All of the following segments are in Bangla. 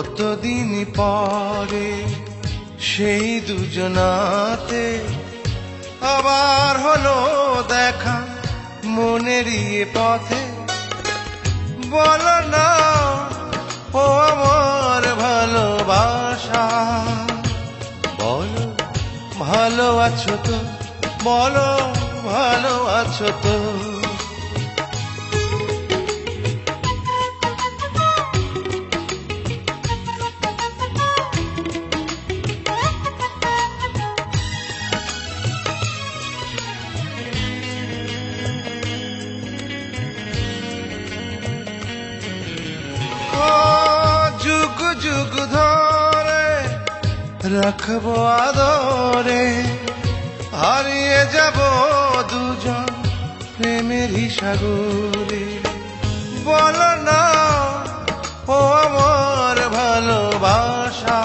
কতদিন পরে সেই দুজনাতে আবার হলো দেখা মনেরই পথে। বলো না ও আমার ভালোবাসা, বলো ভালো আছো তো, বলো ভালো আছো তো। যুগ যুগ ধরে রাখবো আদরে, হারিয়ে যাব দুজন প্রেমেরই সাগরে। বলো না ও আমার ভালোবাসা,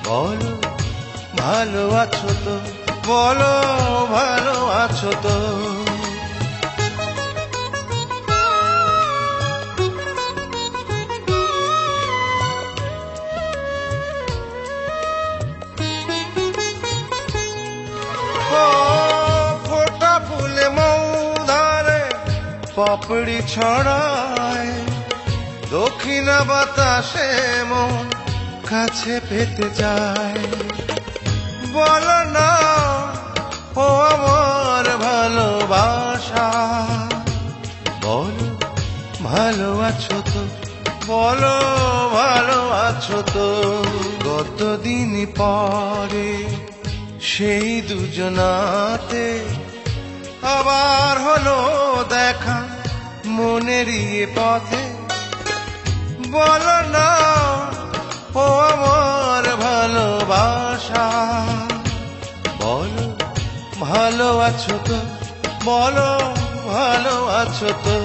বলো ভালো আছো তো, বলো ভালো আছো তো। ফোটা ফুলে মৌধারে পাপড়ি ছড়ায়, দক্ষিণা বাতাসে মন কাছে পেতে যায়। বলো না ও আমার ভালোবাসা, বলো ভালো আছো তো, বলো ভালো আছো তো। কতদিন পরে সেই দুজনাতে আবার হলো দেখা মনেরই পথে। বলো না ও আমার ভালোবাসা, বলো ভালো আছো তো, বলো ভালো আছো তো।